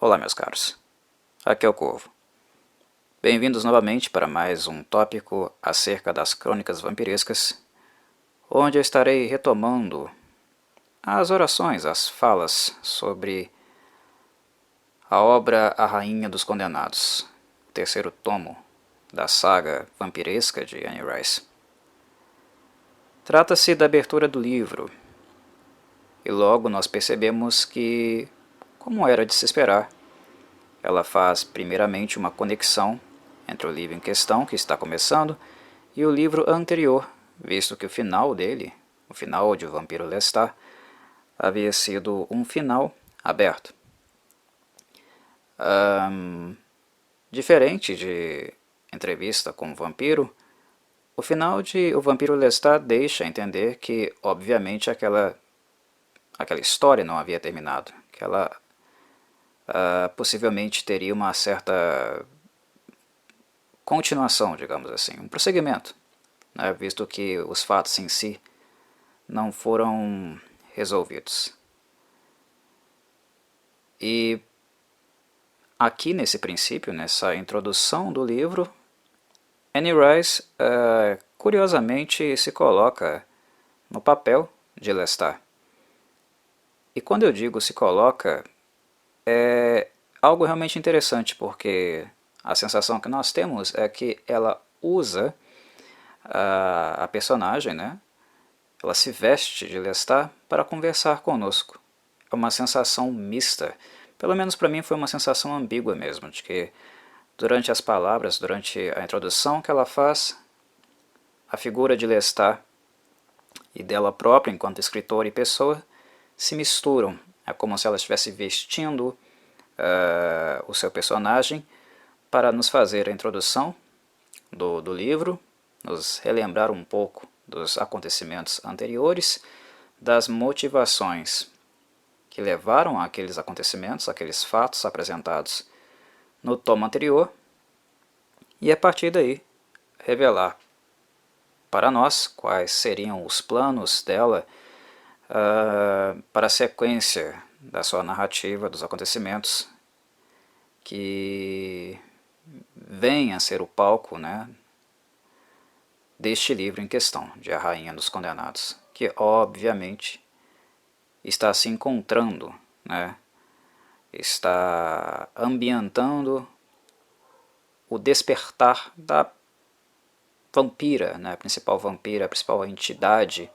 Olá, meus caros. Aqui é o Corvo. Bem-vindos novamente para mais um tópico acerca das crônicas vampirescas, onde eu estarei retomando as orações, as falas sobre a obra A Rainha dos Condenados, o terceiro tomo da saga vampiresca de Anne Rice. Trata-se da abertura do livro, e logo nós percebemos que, como era de se esperar, ela faz primeiramente uma conexão entre o livro em questão, que está começando, e o livro anterior, visto que o final dele, o final de O Vampiro Lestat, havia sido um final aberto. Diferente de Entrevista com o Vampiro, o final de O Vampiro Lestat deixa entender que, obviamente, aquela história não havia terminado, que ela possivelmente teria uma certa continuação, digamos assim, um prosseguimento, né, visto que os fatos em si não foram resolvidos. E aqui nesse princípio, nessa introdução do livro, Anne Rice curiosamente se coloca no papel de Lestat. E quando eu digo se coloca, é algo realmente interessante, porque a sensação que nós temos é que ela usa a personagem, né? Ela se veste de Lestat para conversar conosco. É uma sensação mista. Pelo menos para mim foi uma sensação ambígua mesmo, de que durante as palavras, durante a introdução que ela faz, a figura de Lestat e dela própria, enquanto escritora e pessoa, se misturam. É como se ela estivesse vestindo o seu personagem para nos fazer a introdução do livro, nos relembrar um pouco dos acontecimentos anteriores, das motivações que levaram àqueles acontecimentos, aqueles fatos apresentados no tomo anterior, e a partir daí revelar para nós quais seriam os planos dela para a sequência da sua narrativa, dos acontecimentos que vem a ser o palco, né, deste livro em questão, de A Rainha dos Condenados, que obviamente está se encontrando, né, está ambientando o despertar da vampira, né, a principal vampira, a principal entidade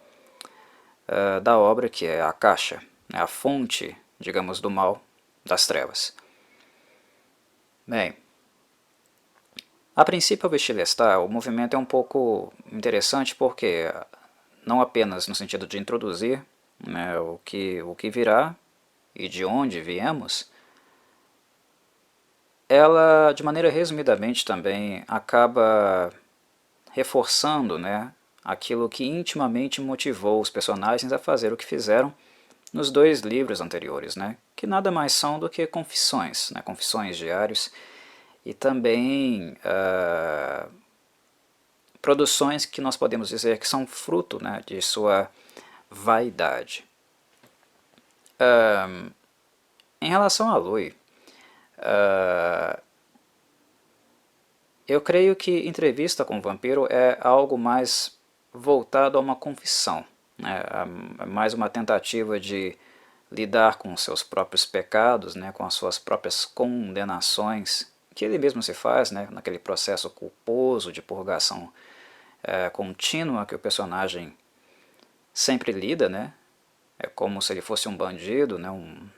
da obra, que é a Caixa, né, a fonte, digamos, do mal, das trevas. Bem, a princípio, ao vestir Lestat, o movimento é um pouco interessante porque, não apenas no sentido de introduzir, né, o que virá e de onde viemos, ela, de maneira resumidamente também, acaba reforçando, né, aquilo que intimamente motivou os personagens a fazer o que fizeram nos dois livros anteriores, né, que nada mais são do que confissões, né, confissões diários, e também produções que nós podemos dizer que são fruto, né, de sua vaidade. Em relação a Louis, eu creio que Entrevista com o Vampiro é algo mais voltado a uma confissão, né, é mais uma tentativa de lidar com os seus próprios pecados, né, com as suas próprias condenações, que ele mesmo se faz, né, naquele processo culposo de purgação contínua que o personagem sempre lida, né, é como se ele fosse um bandido, né, um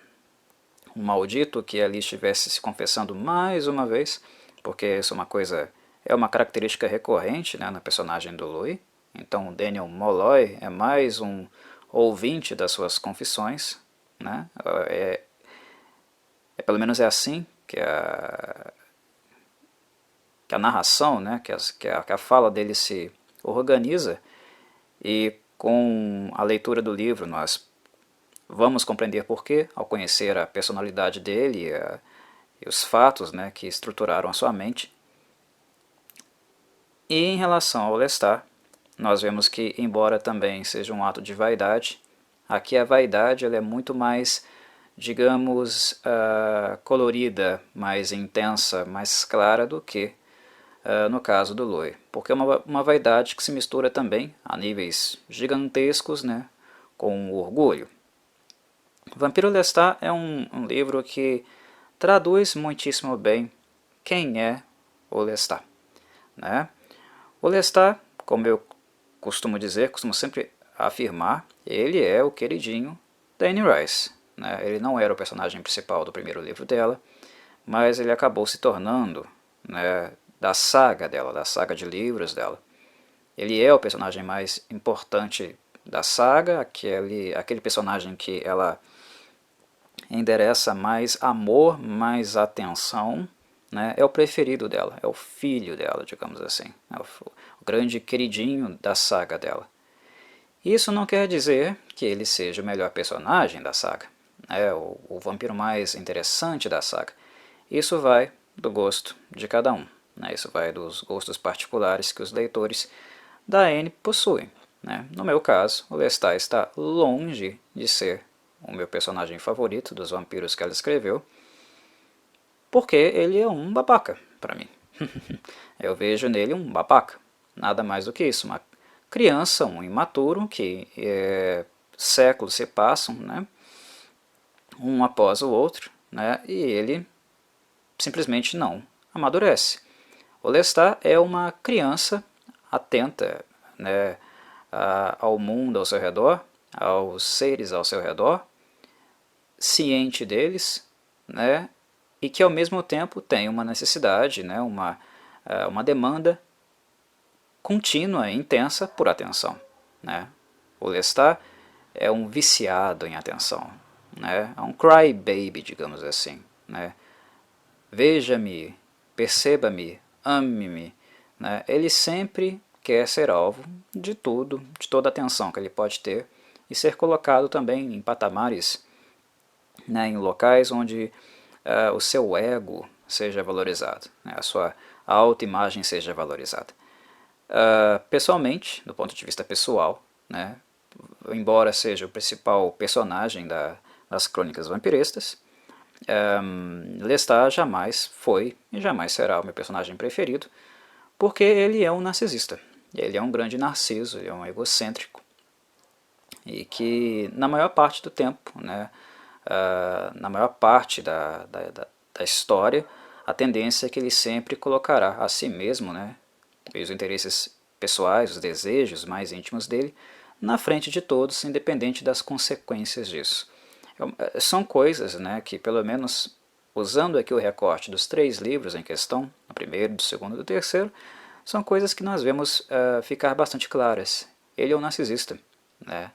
maldito que ali estivesse se confessando mais uma vez, porque isso é uma característica recorrente, né, na personagem do Louis. Então Daniel Molloy é mais um ouvinte das suas confissões, né, pelo menos é assim que a narração, né, que a fala dele se organiza, e com a leitura do livro nós vamos compreender porquê, ao conhecer a personalidade dele e os fatos, né, que estruturaram a sua mente. E em relação ao Lestat, nós vemos que, embora também seja um ato de vaidade, aqui a vaidade ela é muito mais digamos, colorida, mais intensa, mais clara do que no caso do Louis, porque é uma vaidade que se mistura também a níveis gigantescos, né, com o orgulho. Vampiro Lestat é um livro que traduz muitíssimo bem quem é o Lestat, né? O Lestat, como eu costumo dizer, costumo sempre afirmar, ele é o queridinho da Anne Rice, né? Ele não era o personagem principal do primeiro livro dela, mas ele acabou se tornando, né, da saga dela, da saga de livros dela. Ele é o personagem mais importante da saga, aquele personagem que ela endereça mais amor, mais atenção, né? É o preferido dela, é o filho dela, digamos assim, é o grande queridinho da saga dela. Isso não quer dizer que ele seja o melhor personagem da saga, né? O vampiro mais interessante da saga. Isso vai do gosto de cada um, né? Isso vai dos gostos particulares que os leitores da Anne possuem, né? No meu caso, o Lestat está longe de ser o meu personagem favorito dos vampiros que ela escreveu, porque ele é um babaca para mim. Eu vejo nele um babaca, nada mais do que isso, uma criança, um imaturo que séculos se passam, né, um após o outro, né, e ele simplesmente não amadurece. O Lestat é uma criança atenta, né, ao mundo ao seu redor, aos seres ao seu redor, ciente deles, né, e que ao mesmo tempo tem uma necessidade, né, uma demanda contínua e intensa por atenção, né. O Lestat é um viciado em atenção, né, é um crybaby, digamos assim, né. Veja-me, perceba-me, ame-me, né. Ele sempre quer ser alvo de tudo, de toda a atenção que ele pode ter e ser colocado também em patamares, né, em locais onde o seu ego seja valorizado, né, a sua autoimagem seja valorizada. Pessoalmente, do ponto de vista pessoal, né, embora seja o principal personagem das crônicas vampirescas, Lestat jamais foi e jamais será o meu personagem preferido, porque ele é um narcisista, ele é um grande narciso, ele é um egocêntrico, e que na maior parte do tempo, né, na maior parte da história, a tendência é que ele sempre colocará a si mesmo, né, e os interesses pessoais, os desejos mais íntimos dele, na frente de todos, independente das consequências disso. São coisas, né, que pelo menos usando aqui o recorte dos 3 livros em questão, do primeiro, do segundo e do terceiro, são coisas que nós vemos ficar bastante claras. Ele é um narcisista, né?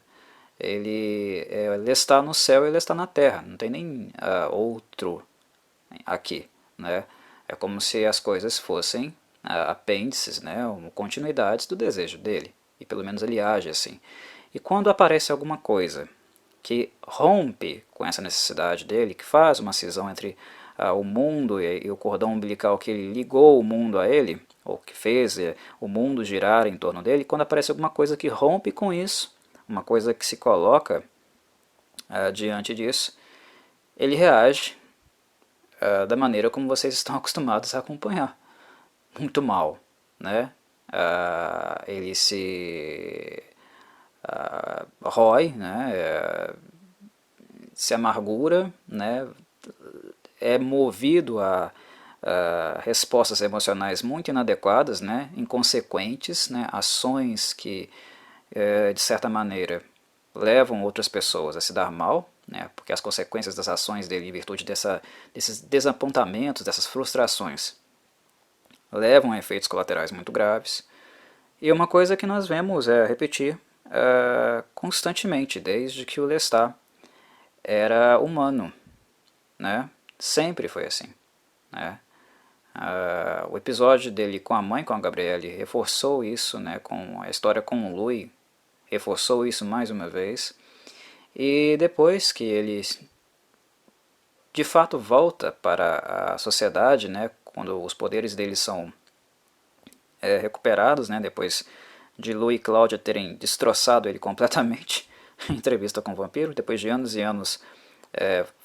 Ele está no céu e ele está na terra, não tem nem outro aqui, né? É como se as coisas fossem apêndices, né, continuidades do desejo dele, e pelo menos ele age assim. E quando aparece alguma coisa que rompe com essa necessidade dele, que faz uma cisão entre o mundo e o cordão umbilical que ligou o mundo a ele, ou que fez o mundo girar em torno dele, quando aparece alguma coisa que rompe com isso, uma coisa que se coloca diante disso, ele reage da maneira como vocês estão acostumados a acompanhar. Muito mal, né? Ele se rói, né? Se amargura, né? É movido a respostas emocionais muito inadequadas, né? Inconsequentes, né? Ações que, de certa maneira, levam outras pessoas a se dar mal, né? Porque as consequências das ações dele, em virtude desses desapontamentos, dessas frustrações, levam a efeitos colaterais muito graves. E uma coisa que nós vemos repetir constantemente, desde que o Lestat era humano, né? Sempre foi assim, né? O episódio dele com a mãe, com a Gabrielle, reforçou isso, né? Com a história com o Louis, reforçou isso mais uma vez. E depois que ele de fato volta para a sociedade, né? Quando os poderes dele são recuperados, né? Depois de Louis e Cláudia terem destroçado ele completamente em entrevista com o vampiro, depois de anos e anos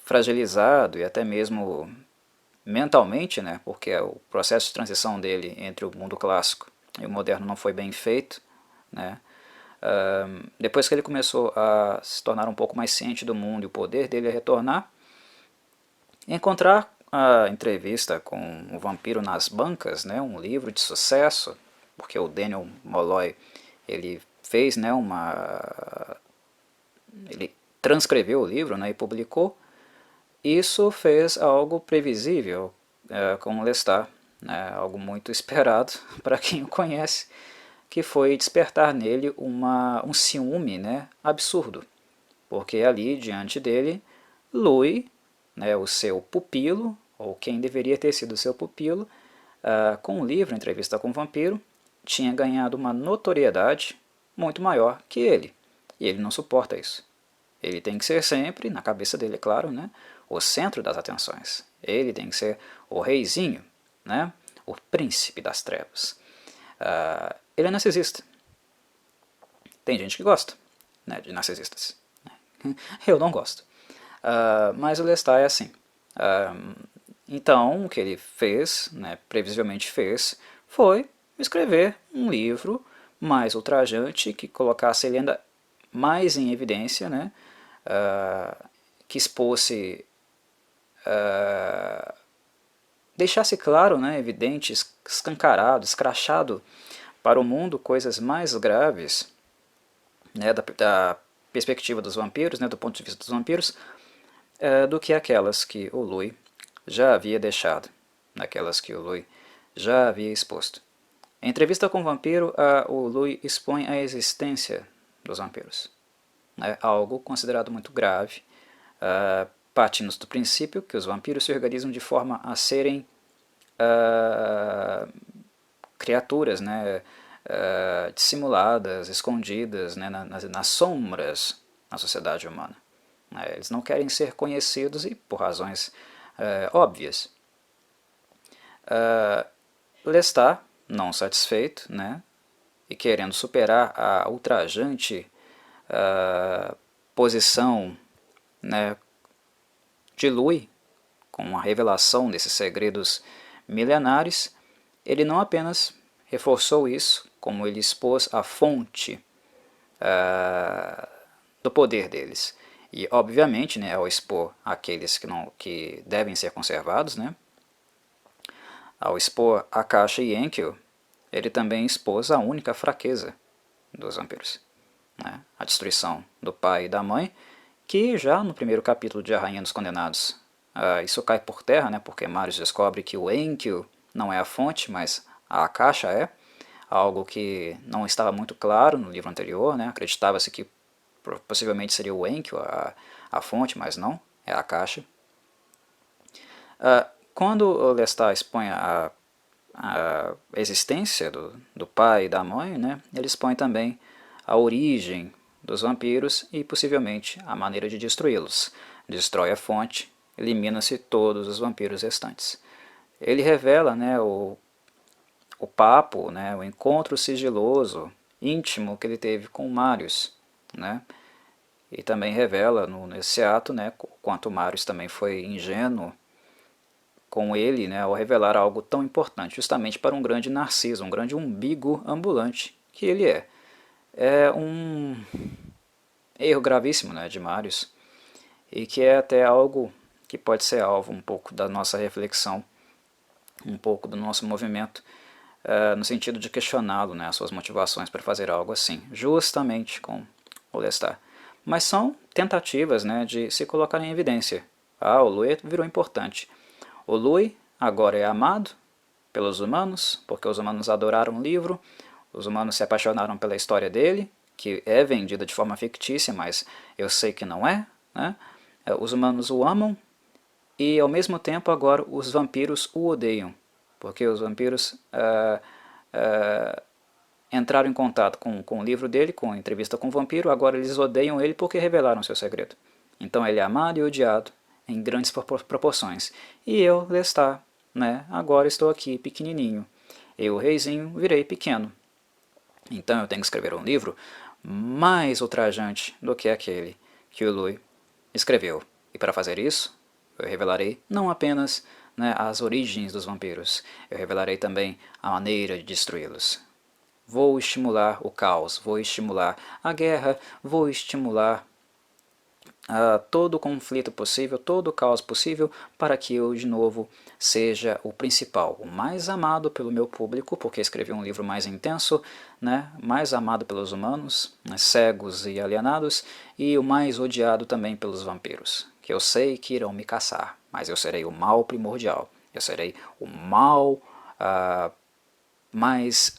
fragilizado e até mesmo mentalmente, né, porque o processo de transição dele entre o mundo clássico e o moderno não foi bem feito, né. Depois que ele começou a se tornar um pouco mais ciente do mundo e o poder dele a retornar, encontrar a entrevista com o vampiro nas bancas, né, um livro de sucesso, porque o Daniel Molloy ele fez, né, ele transcreveu o livro, né, e publicou. Isso fez algo previsível com Lestat, né, algo muito esperado para quem o conhece, que foi despertar nele um ciúme, né, absurdo, porque ali diante dele, Louis, né, o seu pupilo, ou quem deveria ter sido seu pupilo, com o livro Entrevista com o Vampiro, tinha ganhado uma notoriedade muito maior que ele, e ele não suporta isso. Ele tem que ser sempre, na cabeça dele, é claro, né, o centro das atenções. Ele tem que ser o reizinho, né, o príncipe das trevas. Ele é narcisista. Tem gente que gosta, né, de narcisistas. Eu não gosto. Mas o Lestat é assim. Então, o que ele fez, né, previsivelmente fez, foi escrever um livro mais ultrajante, que colocasse ele ainda mais em evidência, né, que expôsse, deixasse claro, né, evidente, escancarado, escrachado para o mundo coisas mais graves, né, da perspectiva dos vampiros, né, do ponto de vista dos vampiros, do que aquelas que o Louis já havia deixado, naquelas que o Louis já havia exposto. Em entrevista com o vampiro, o Louis expõe a existência dos vampiros. É algo considerado muito grave, partindo do princípio que os vampiros se organizam de forma a serem criaturas, né, dissimuladas, escondidas, né, nas sombras na sociedade humana. Eles não querem ser conhecidos e por razões óbvias. Lestat, não satisfeito, né, e querendo superar a ultrajante posição, né, de Louis, com a revelação desses segredos milenares, ele não apenas reforçou isso, como ele expôs a fonte do poder deles. E, obviamente, né, ao expor aqueles que devem ser conservados, né, ao expor Akasha e Enkidu, ele também expôs a única fraqueza dos vampiros, né, a destruição do pai e da mãe, que já no primeiro capítulo de A Rainha dos Condenados, isso cai por terra, né, porque Marius descobre que o Enkidu não é a fonte, mas a Akasha é, algo que não estava muito claro no livro anterior, né, acreditava-se que possivelmente seria o Enkidu a fonte, mas não, é a Akasha. Quando o Lestat expõe a existência do pai e da mãe, né, ele expõe também a origem dos vampiros e possivelmente a maneira de destruí-los. Destrói a fonte, elimina-se todos os vampiros restantes. Ele revela, né, o papo, né, o encontro sigiloso, íntimo que ele teve com Marius, né, e também revela nesse ato, né, quanto Marius também foi ingênuo com ele, né, ao revelar algo tão importante, justamente para um grande narciso, um grande umbigo ambulante que ele é. É um erro gravíssimo, né, de Marius, e que é até algo que pode ser alvo um pouco da nossa reflexão, um pouco do nosso movimento, no sentido de questioná-lo, né, as suas motivações para fazer algo assim, justamente com o Lestat. Mas são tentativas, né, de se colocar em evidência. O Louis virou importante. O Louis agora é amado pelos humanos, porque os humanos adoraram o livro, os humanos se apaixonaram pela história dele, que é vendida de forma fictícia, mas eu sei que não é, né? Os humanos o amam e ao mesmo tempo agora os vampiros o odeiam, porque os vampiros entraram em contato com o livro dele, com a entrevista com o vampiro, agora eles odeiam ele porque revelaram seu segredo. Então ele é amado e odiado em grandes proporções. E eu, Lestat, né, agora estou aqui pequenininho. Eu, reizinho, virei pequeno. Então eu tenho que escrever um livro mais ultrajante do que aquele que o Louis escreveu. E para fazer isso, Eu revelarei não apenas, né, as origens dos vampiros, eu revelarei também a maneira de destruí-los. Vou estimular o caos, vou estimular a guerra, vou estimular todo o conflito possível, todo o caos possível, para que eu de novo seja o principal, o mais amado pelo meu público, porque escrevi um livro mais intenso, né, mais amado pelos humanos, né, cegos e alienados, e o mais odiado também pelos vampiros, que eu sei que irão me caçar, mas eu serei o mal primordial, eu serei o mal mais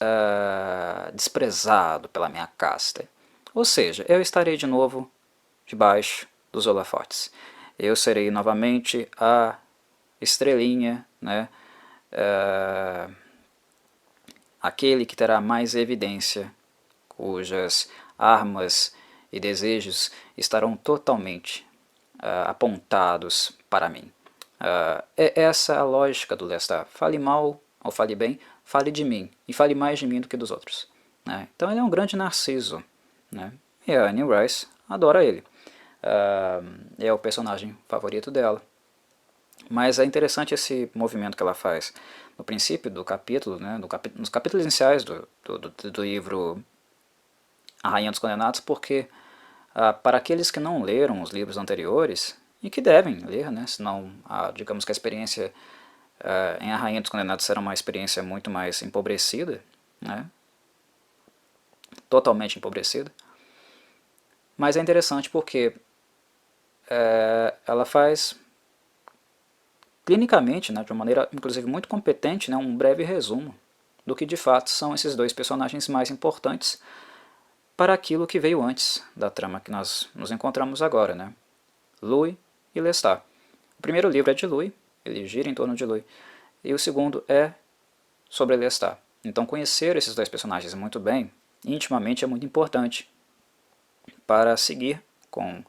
desprezado pela minha casta. Ou seja, eu estarei de novo debaixo dos holofotes. Eu serei novamente a estrelinha, né, aquele que terá mais evidência, cujas armas e desejos estarão totalmente apontados para mim. É essa a lógica do Lestat. Fale mal ou fale bem, fale de mim, e fale mais de mim do que dos outros. Né? Então ele é um grande narciso. Né? E a Anne Rice adora ele. É o personagem favorito dela. Mas é interessante esse movimento que ela faz no princípio do capítulo, né, nos capítulos iniciais do livro A Rainha dos Condenados, porque para aqueles que não leram os livros anteriores, e que devem ler, né, senão digamos que a experiência em A Rainha dos Condenados será uma experiência muito mais empobrecida, né, totalmente empobrecida. Mas é interessante porque ela faz clinicamente, né, de uma maneira inclusive muito competente, né, um breve resumo do que de fato são esses dois personagens mais importantes para aquilo que veio antes da trama que nós nos encontramos agora, né? Louis e Lestat. O primeiro livro é de Louis, ele gira em torno de Louis, e o segundo é sobre Lestat. Então conhecer esses dois personagens muito bem, intimamente, é muito importante para seguir com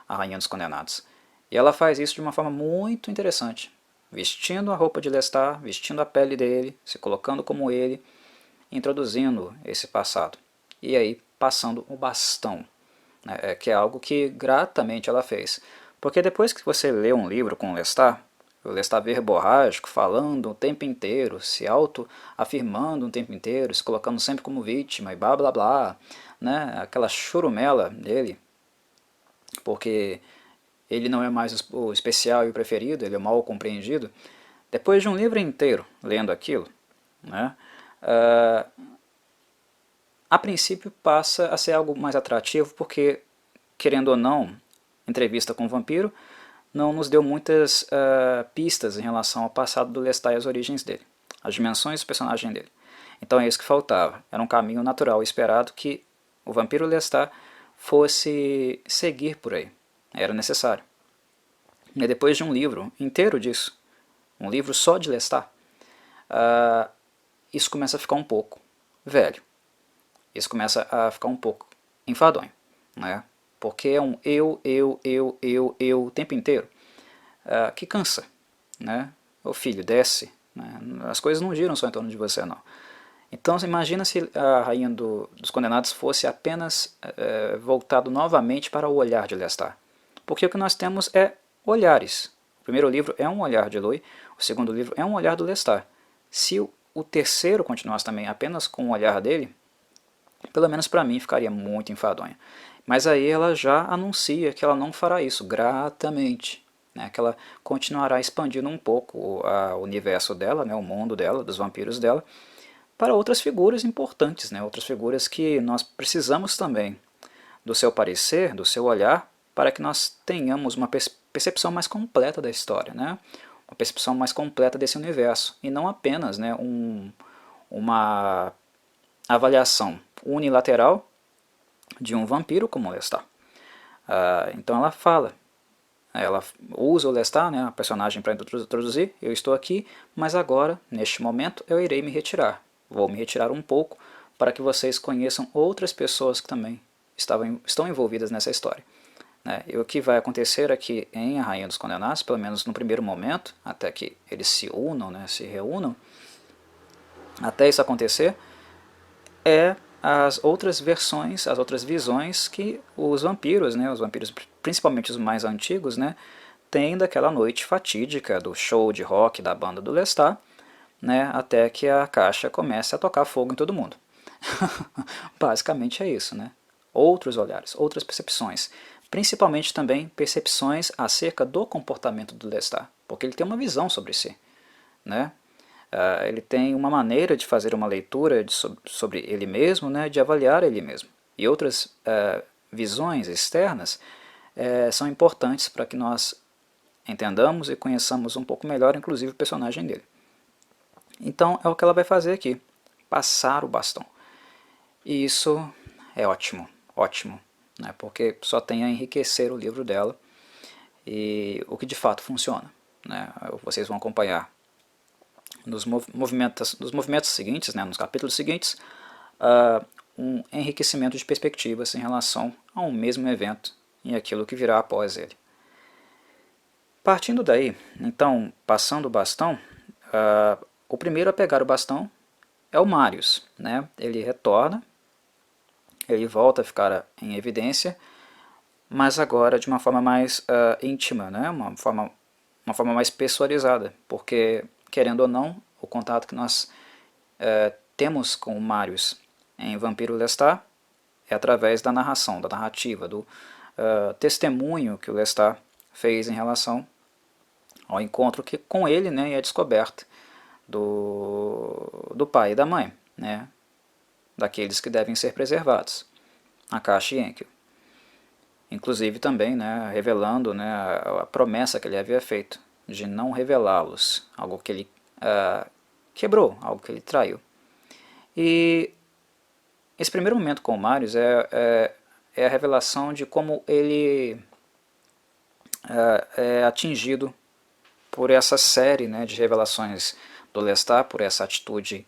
a Rainha dos Condenados. E ela faz isso de uma forma muito interessante, vestindo a roupa de Lestat, vestindo a pele dele, se colocando como ele, introduzindo esse passado. E aí passando o bastão, né, que é algo que gratamente ela fez. Porque depois que você lê um livro com o Lestat verborrágico, falando o tempo inteiro, se auto-afirmando o tempo inteiro, se colocando sempre como vítima e blá blá blá, né, aquela churumela dele, porque ele não é mais o especial e o preferido, ele é o mal compreendido. Depois de um livro inteiro lendo aquilo, né, a princípio passa a ser algo mais atrativo, porque, querendo ou não, Entrevista com o Vampiro não nos deu muitas pistas em relação ao passado do Lestat e as origens dele, as dimensões do personagem dele. Então é isso que faltava, era um caminho natural esperado que o Vampiro Lestat fosse seguir por aí, era necessário. E depois de um livro inteiro disso, um livro só de Lestat, isso começa a ficar um pouco velho. Isso começa a ficar um pouco enfadonho, né? Porque é um eu o tempo inteiro, que cansa, né? Ô filho, desce, né? As coisas não giram só em torno de você, não. Então imagina se a Rainha dos Condenados fosse apenas voltado novamente para o olhar de Lestat. Porque o que nós temos é olhares. O primeiro livro é um olhar de Louis, o segundo livro é um olhar do Lestat. Se o terceiro continuasse também apenas com o olhar dele, pelo menos para mim ficaria muito enfadonha. Mas aí ela já anuncia que ela não fará isso gratamente, né? Que ela continuará expandindo um pouco o universo dela, né? O mundo dela, dos vampiros dela, para outras figuras importantes, né? Outras figuras que nós precisamos também do seu parecer, do seu olhar, para que nós tenhamos uma percepção mais completa da história, né? Uma percepção mais completa desse universo, e não apenas, né, uma avaliação unilateral de um vampiro como o Lestat. Então ela usa o Lestat, né, a personagem, para introduzir, eu estou aqui, mas agora, neste momento, eu irei me retirar. Vou me retirar um pouco para que vocês conheçam outras pessoas que também estão envolvidas nessa história. Né? E o que vai acontecer aqui em A Rainha dos Condenados, pelo menos no primeiro momento, até que eles se unam, né, se reúnam, até isso acontecer, é as outras versões, as outras visões que os vampiros, né, principalmente os mais antigos, né, tem daquela noite fatídica do show de rock da banda do Lestat, né, até que a caixa comece a tocar fogo em todo mundo. Basicamente é isso, né? Outros olhares, outras percepções, principalmente também percepções acerca do comportamento do Lestat, porque ele tem uma visão sobre si, né? Ele tem uma maneira de fazer uma leitura sobre ele mesmo, né, de avaliar ele mesmo. E outras visões externas são importantes para que nós entendamos e conheçamos um pouco melhor, inclusive, o personagem dele. Então é o que ela vai fazer aqui, passar o bastão. E isso é ótimo, ótimo, né, porque só tem a enriquecer o livro dela e o que de fato funciona, né. Vocês vão acompanhar nos movimentos seguintes, né, nos capítulos seguintes, um enriquecimento de perspectivas em relação a um mesmo evento e aquilo que virá após ele. Partindo daí, então, passando o bastão, o primeiro a pegar o bastão é o Marius, né? Ele retorna, ele volta a ficar em evidência, mas agora de uma forma mais íntima, né? Uma forma mais pessoalizada, porque, querendo ou não, o contato que nós temos com o Marius em Vampiro Lestat é através da narração, da narrativa, do testemunho que o Lestat fez em relação ao encontro que com ele, né, e a descoberta do pai e da mãe, né, daqueles que devem ser preservados, Akashi e Enkidu. Inclusive também, né, revelando, né, a promessa que ele havia feito de não revelá-los, algo que ele quebrou, algo que ele traiu. E esse primeiro momento com o Marius é a revelação de como ele é atingido por essa série, né, de revelações do Lestat, por essa atitude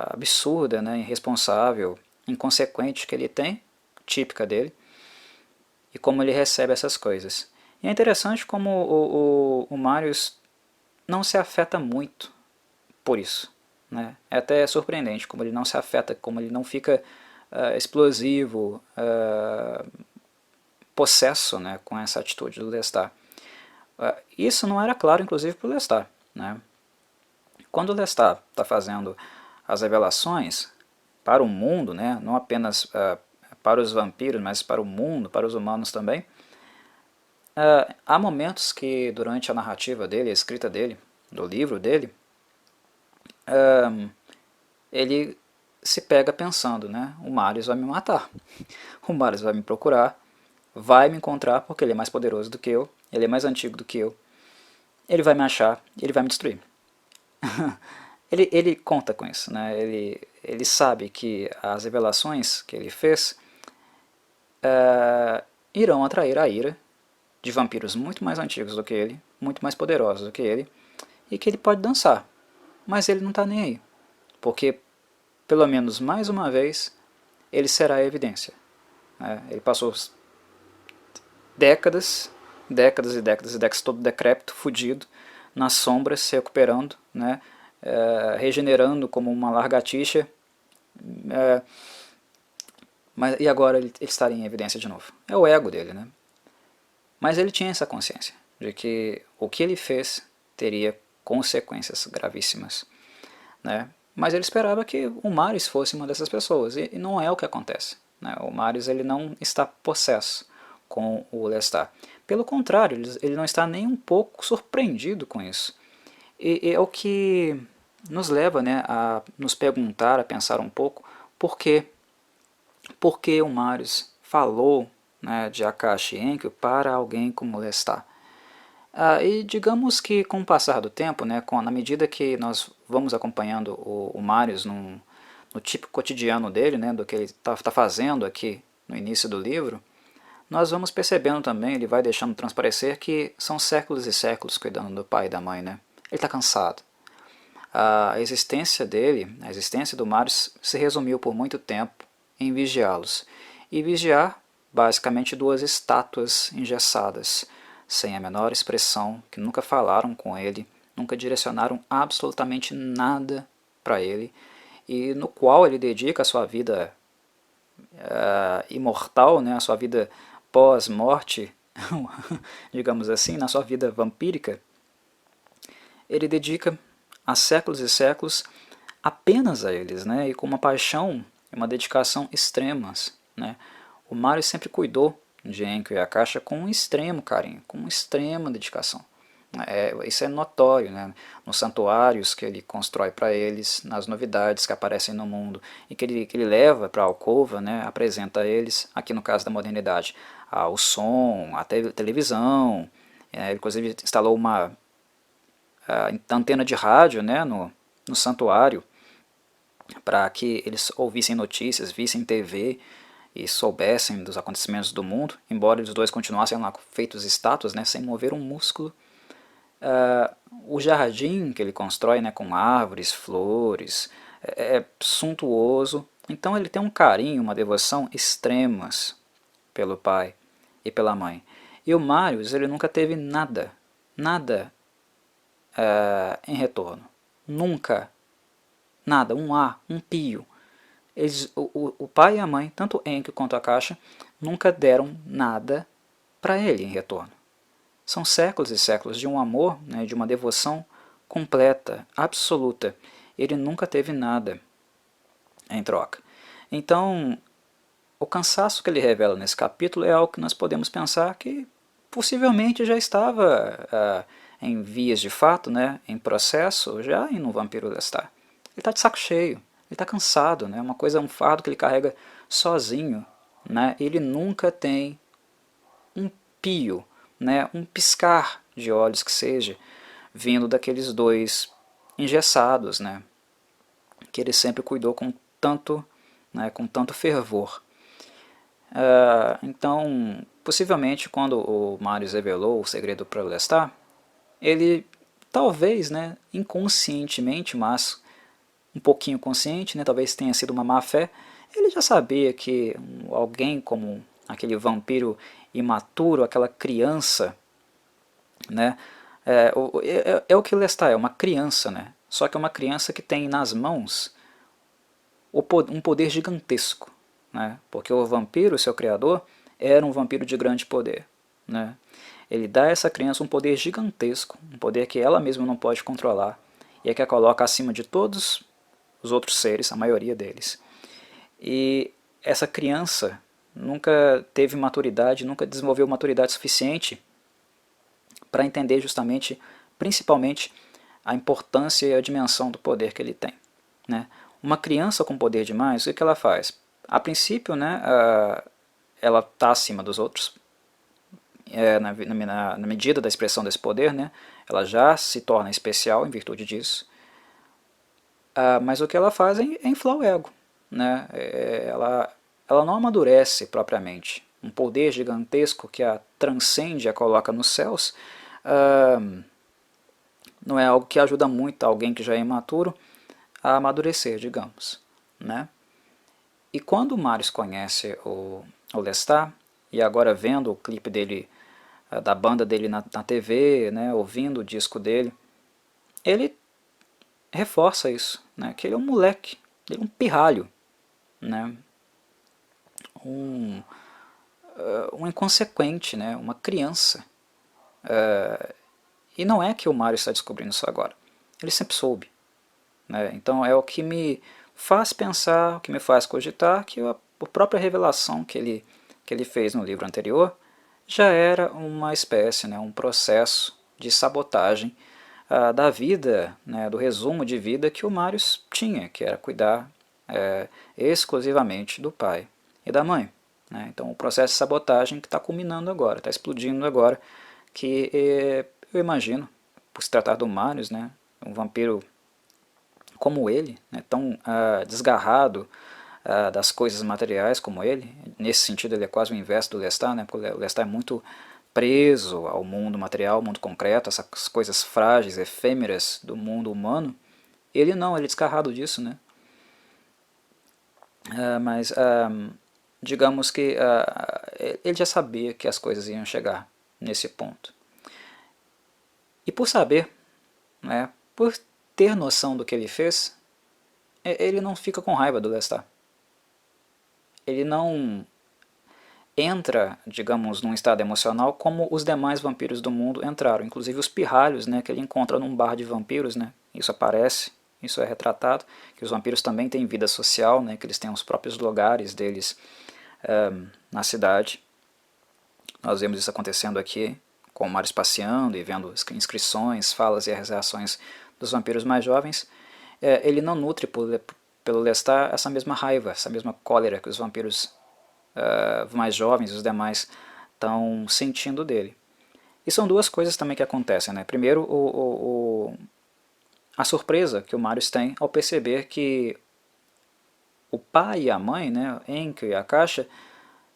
absurda, né, irresponsável, inconsequente que ele tem, típica dele, e como ele recebe essas coisas. E é interessante como o Marius não se afeta muito por isso, né? É até surpreendente como ele não se afeta, como ele não fica explosivo, possesso, né, com essa atitude do Lestat. Isso não era claro, inclusive, para o Lestat, né? Quando o Lestat está fazendo as revelações para o mundo, né, não apenas para os vampiros, mas para o mundo, para os humanos também, há momentos que, durante a narrativa dele, a escrita dele, do livro dele, ele se pega pensando, né, o Marius vai me matar, o Marius vai me procurar, vai me encontrar porque ele é mais poderoso do que eu, ele é mais antigo do que eu, ele vai me achar, ele vai me destruir. ele conta com isso, né? Ele sabe que as revelações que ele fez irão atrair a ira de vampiros muito mais antigos do que ele, muito mais poderosos do que ele, e que ele pode dançar, mas ele não está nem aí, porque pelo menos mais uma vez ele será a evidência, né? Ele passou décadas, décadas e décadas e décadas todo decrépito, fudido, nas sombras, se recuperando, né? Regenerando como uma lagartixa, e agora ele estaria em evidência de novo. É o ego dele, né? Mas ele tinha essa consciência de que o que ele fez teria consequências gravíssimas, né? Mas ele esperava que o Marius fosse uma dessas pessoas, e não é o que acontece, né? O Marius ele não está possesso com o Lestat. Pelo contrário, ele não está nem um pouco surpreendido com isso. E é o que nos leva, né, a nos perguntar, a pensar um pouco, por quê? Por que o Marius falou, né, de Akashi Enkidu para alguém como Lestat? E digamos que com o passar do tempo, né, na medida que nós vamos acompanhando o Marius no tipo cotidiano dele, né, do que ele está fazendo aqui no início do livro, nós vamos percebendo também, ele vai deixando transparecer que são séculos e séculos cuidando do pai e da mãe, né? Ele está cansado. A existência dele, a existência do Marius se resumiu por muito tempo em vigiá-los. E vigiar, basicamente, duas estátuas engessadas, sem a menor expressão, que nunca falaram com ele, nunca direcionaram absolutamente nada para ele, e no qual ele dedica a sua vida imortal, né, a sua vida pós-morte, digamos assim, na sua vida vampírica, ele dedica há séculos e séculos apenas a eles, né? E com uma paixão e uma dedicação extremas, né? O Mario sempre cuidou de Enki e Akasha com um extremo carinho, com uma extrema dedicação. Isso é notório, né? Nos santuários que ele constrói para eles, nas novidades que aparecem no mundo e que ele leva para a alcova, né? Apresenta a eles, aqui no caso da modernidade, o som, a televisão. Ele inclusive instalou uma antena de rádio, né? No santuário, para que eles ouvissem notícias, vissem TV e soubessem dos acontecimentos do mundo, embora os dois continuassem lá feitos estátuas, né, sem mover um músculo. O jardim que ele constrói, né, com árvores, flores, é suntuoso. Então ele tem um carinho, uma devoção extremas pelo pai e pela mãe. E o Marius, ele nunca teve nada, nada em retorno. Nunca. Nada, um pio. O pai e a mãe, tanto Enki quanto a Caixa, nunca deram nada para ele em retorno. São séculos e séculos de um amor, né, de uma devoção completa, absoluta. Ele nunca teve nada em troca. Então, o cansaço que ele revela nesse capítulo é algo que nós podemos pensar que possivelmente já estava em vias de fato, né, em processo, já no Vampiro Lestat. Ele está de saco cheio, ele está cansado, né, um fardo que ele carrega sozinho. Né, ele nunca tem um pio, né, um piscar de olhos que seja, vindo daqueles dois engessados, né, que ele sempre cuidou com tanto fervor. Então, possivelmente, quando o Marius revelou o segredo para o Lestat, ele talvez, né, inconscientemente, mas um pouquinho consciente, né, talvez tenha sido uma má fé, ele já sabia que alguém como aquele vampiro imaturo, aquela criança, né, é o que Lestat é, uma criança, né, só que é uma criança que tem nas mãos um poder gigantesco, né, porque o vampiro, seu criador, era um vampiro de grande poder, né. Ele dá a essa criança um poder gigantesco, um poder que ela mesma não pode controlar, e é que a coloca acima de todos os outros seres, a maioria deles. E essa criança nunca teve maturidade, nunca desenvolveu maturidade suficiente para entender justamente, principalmente, a importância e a dimensão do poder que ele tem. Né? Uma criança com poder demais, o que ela faz? A princípio, né, ela está acima dos outros, na medida da expressão desse poder, né, ela já se torna especial em virtude disso. Mas o que ela faz é inflar o ego. Né? Ela não amadurece propriamente. Um poder gigantesco que a transcende, a coloca nos céus, não é algo que ajuda muito alguém que já é imaturo a amadurecer, digamos. Né? E quando o Marius conhece o Lestat, e agora vendo o clipe dele, da banda dele na TV, né, ouvindo o disco dele, ele reforça isso, né, que ele é um moleque, ele é um pirralho, né, um inconsequente, né, uma criança. E não é que o Mario está descobrindo isso agora, ele sempre soube. Né, então é o que me faz pensar, o que me faz cogitar que a própria revelação que ele fez no livro anterior já era uma espécie, né, um processo de sabotagem da vida, né, do resumo de vida que o Marius tinha, que era cuidar exclusivamente do pai e da mãe. Né? Então o processo de sabotagem que está culminando agora, está explodindo agora, que eu imagino, por se tratar do Marius, né, um vampiro como ele, né, tão desgarrado das coisas materiais como ele, nesse sentido ele é quase o inverso do Lestat, né, porque o Lestat é muito preso ao mundo material, ao mundo concreto, essas coisas frágeis, efêmeras do mundo humano. Ele não, ele é descarrado disso, né? Mas digamos que ele já sabia que as coisas iam chegar nesse ponto. E por saber, né, por ter noção do que ele fez, ele não fica com raiva do Lestat. Ele não entra, digamos, num estado emocional como os demais vampiros do mundo entraram, inclusive os pirralhos, né, que ele encontra num bar de vampiros, né, isso aparece, isso é retratado, que os vampiros também têm vida social, né, que eles têm os próprios lugares deles na cidade. Nós vemos isso acontecendo aqui, com o Marius passeando e vendo inscrições, falas e as reações dos vampiros mais jovens. Ele não nutre pelo Lestat essa mesma raiva, essa mesma cólera que os vampiros mais jovens, os demais, estão sentindo dele. E são duas coisas também que acontecem, né? Primeiro, a surpresa que o Marius tem ao perceber que o pai e a mãe, né, Enki e a Caixa,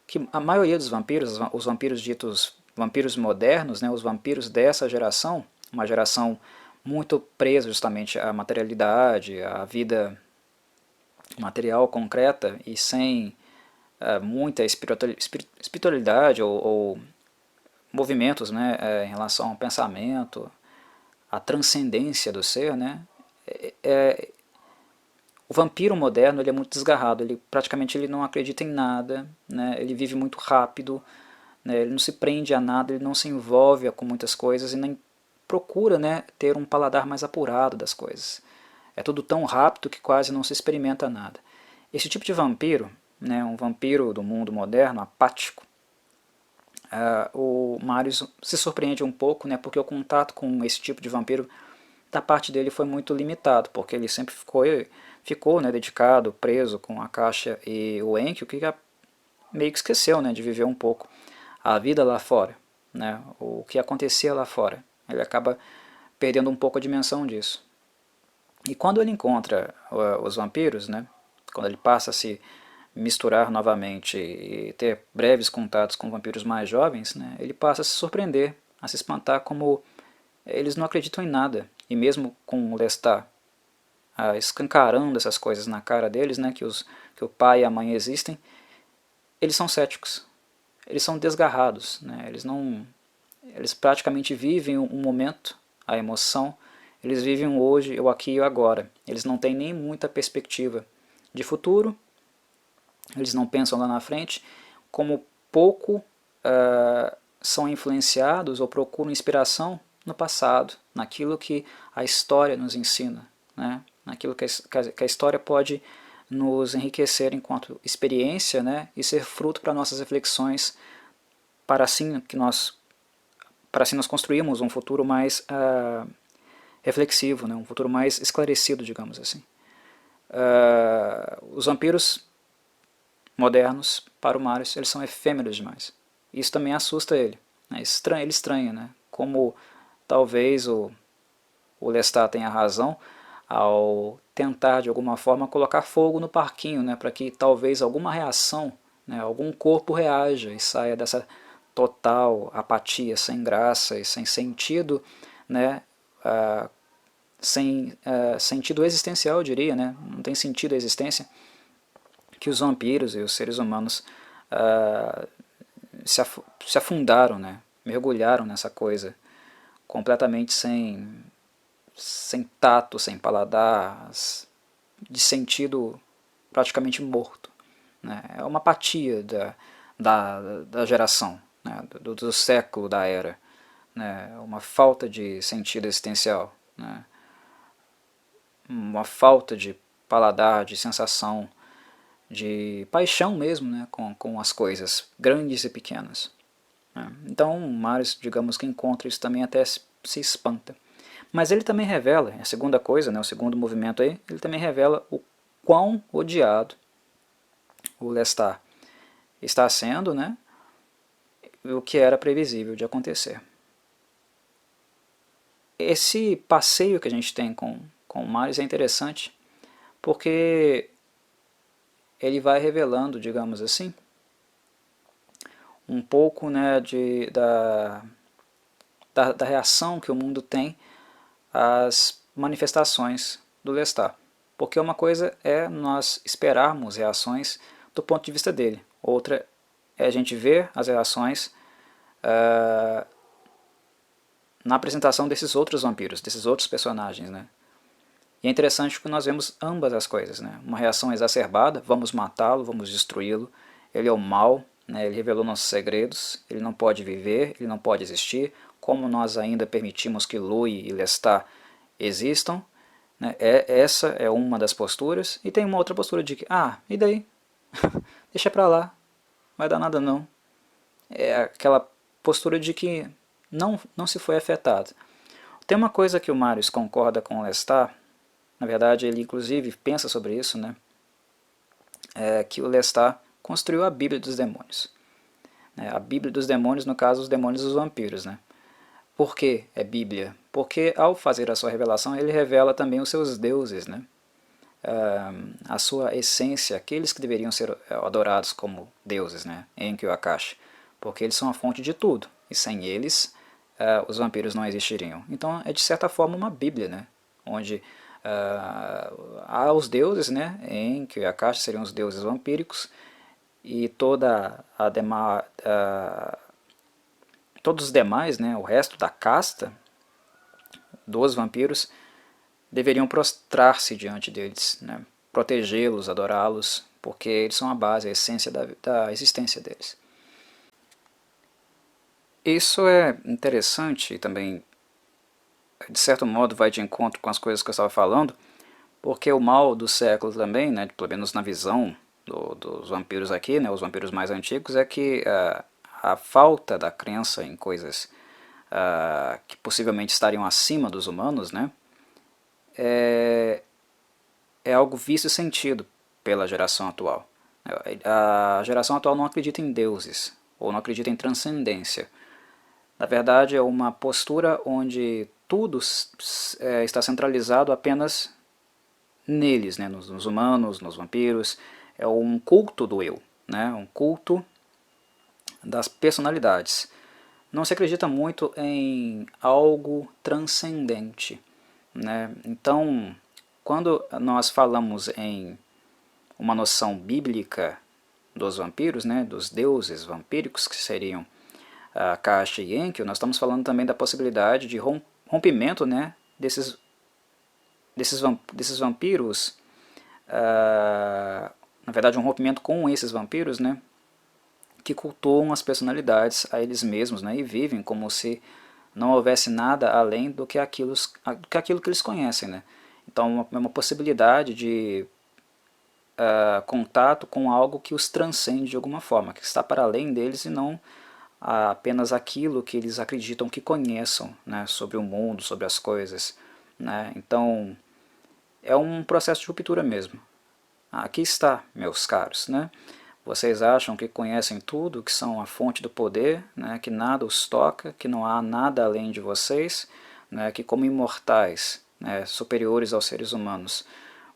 que a maioria dos vampiros, os vampiros ditos vampiros modernos, né, os vampiros dessa geração, uma geração muito presa justamente à materialidade, à vida material concreta e sem muita espiritualidade ou movimentos, né, em relação ao pensamento, à transcendência do ser, né, o vampiro moderno ele é muito desgarrado, ele praticamente ele não acredita em nada, né, ele vive muito rápido, né, ele não se prende a nada, ele não se envolve com muitas coisas e nem procura, né, ter um paladar mais apurado das coisas. É tudo tão rápido que quase não se experimenta nada. Esse tipo de vampiro, né, um vampiro do mundo moderno, apático, o Marius se surpreende um pouco, né, porque o contato com esse tipo de vampiro da parte dele foi muito limitado, porque ele sempre ficou né, dedicado, preso com a Caixa e o Enki, o que meio que esqueceu, né, de viver um pouco a vida lá fora, né, o que acontecia lá fora. Ele acaba perdendo um pouco a dimensão disso. E quando ele encontra os vampiros, né, quando ele passa a se misturar novamente e ter breves contatos com vampiros mais jovens, né, ele passa a se surpreender, a se espantar como eles não acreditam em nada. E mesmo com o Lestat escancarando essas coisas na cara deles, né, que o pai e a mãe existem, eles são céticos, eles são desgarrados, né, eles praticamente vivem um momento, a emoção, eles vivem o hoje, o aqui e o agora. Eles não têm nem muita perspectiva de futuro, eles não pensam lá na frente, como pouco são influenciados ou procuram inspiração no passado, naquilo que a história nos ensina, né? Naquilo que a história pode nos enriquecer enquanto experiência, né? E ser fruto para nossas reflexões, para assim nós construirmos um futuro mais reflexivo, né? Um futuro mais esclarecido, digamos assim. Os vampiros modernos, para o Marius, eles são efêmeros demais. Isso também assusta ele, né? Ele estranha, né? Como talvez o Lestat tenha razão ao tentar de alguma forma colocar fogo no parquinho, né? Para que talvez alguma reação, né? Algum corpo reaja e saia dessa total apatia, sem graça e sem sentido, né? Sem sentido existencial, eu diria, né? Não tem sentido a existência, que os vampiros e os seres humanos se afundaram, né? Mergulharam nessa coisa completamente sem tato, sem paladar, de sentido praticamente morto, né? É uma apatia da geração, né? do século, da era, né? Uma falta de sentido existencial, né? Uma falta de paladar, de sensação, de paixão mesmo, né? com as coisas grandes e pequenas. Né? Então Marius, digamos que encontra isso também, até se espanta. Mas ele também revela, a segunda coisa, né, o segundo movimento aí, ele também revela o quão odiado o Lestat está sendo, né, o que era previsível de acontecer. Esse passeio que a gente tem com o Marius é interessante, porque ele vai revelando, digamos assim, um pouco, né, da reação que o mundo tem às manifestações do Lestat. Porque uma coisa é nós esperarmos reações do ponto de vista dele, outra é a gente ver as reações na apresentação desses outros vampiros, desses outros personagens, né? E é interessante que nós vemos ambas as coisas, né? Uma reação exacerbada, vamos matá-lo, vamos destruí-lo, ele é o mal, né? Ele revelou nossos segredos, ele não pode viver, ele não pode existir, como nós ainda permitimos que Lui e Lestat existam, né? Essa é uma das posturas, e tem uma outra postura de que, e daí? Deixa pra lá, vai dar nada não. É aquela postura de que não se foi afetado. Tem uma coisa que o Marius concorda com o Lestat, na verdade ele inclusive pensa sobre isso, né? É que o Lestat construiu a Bíblia dos Demônios. A Bíblia dos Demônios, no caso, os demônios e os vampiros, né? Por que é Bíblia? Porque ao fazer a sua revelação, ele revela também os seus deuses, né? A sua essência, aqueles que deveriam ser adorados como deuses, né? Enki e Akash, porque eles são a fonte de tudo, e sem eles os vampiros não existiriam. Então é de certa forma uma Bíblia, né? Onde há os deuses, né? Enki e Akash seriam os deuses vampíricos, e todos os demais, né? O resto da casta dos vampiros deveriam prostrar-se diante deles, né? Protegê-los, adorá-los, porque eles são a base, a essência da existência deles. Isso é interessante e também, de certo modo, vai de encontro com as coisas que eu estava falando, porque o mal do século também, né, pelo menos na visão dos vampiros aqui, né, os vampiros mais antigos, é que a falta da crença em coisas que possivelmente estariam acima dos humanos, né, é algo visto e sentido pela geração atual. A geração atual não acredita em deuses, ou não acredita em transcendência. Na verdade, é uma postura onde tudo está centralizado apenas neles, né? Nos humanos, nos vampiros. É um culto do eu, né? Um culto das personalidades. Não se acredita muito em algo transcendente, né? Então, quando nós falamos em uma noção bíblica dos vampiros, né? Dos deuses vampíricos, que seriam Akash e Enki, nós estamos falando também da possibilidade de rompimento, né, desses vampiros, na verdade um rompimento com esses vampiros, né, que cultuam as personalidades a eles mesmos, né, e vivem como se não houvesse nada além do que aquilo que eles conhecem, né. Então é uma possibilidade de contato com algo que os transcende de alguma forma, que está para além deles e não apenas aquilo que eles acreditam que conheçam, né, sobre o mundo, sobre as coisas, né. Então é um processo de ruptura mesmo. Aqui está, meus caros, né. Vocês acham que conhecem tudo, que são a fonte do poder, né, que nada os toca, que não há nada além de vocês, né, que como imortais, né, superiores aos seres humanos,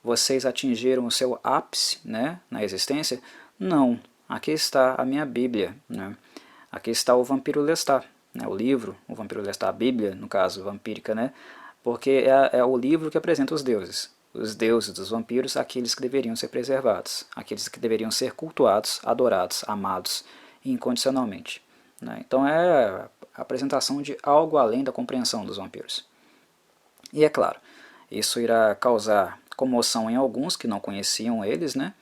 vocês atingiram o seu ápice, né, na existência? Não. Aqui está a minha Bíblia, né. Aqui está o Vampiro Lestat, né, o livro, o Vampiro Lestat, a Bíblia, no caso, vampírica, né, porque é o livro que apresenta os deuses dos vampiros, aqueles que deveriam ser preservados, aqueles que deveriam ser cultuados, adorados, amados incondicionalmente, né. Então é a apresentação de algo além da compreensão dos vampiros. E é claro, isso irá causar comoção em alguns que não conheciam eles, né,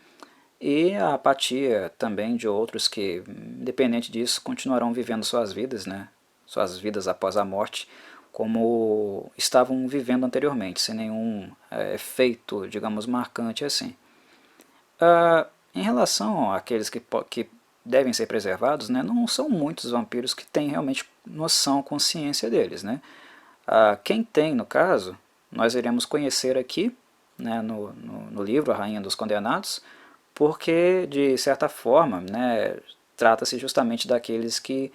e a apatia também de outros que, independente disso, continuarão vivendo suas vidas, né? Suas vidas após a morte, como estavam vivendo anteriormente, sem nenhum efeito, digamos, marcante assim. Em relação àqueles que devem ser preservados, né, não são muitos vampiros que têm realmente noção, consciência deles, né? Quem tem, no caso, nós iremos conhecer aqui, né, no livro A Rainha dos Condenados, porque, de certa forma, né, trata-se justamente daqueles que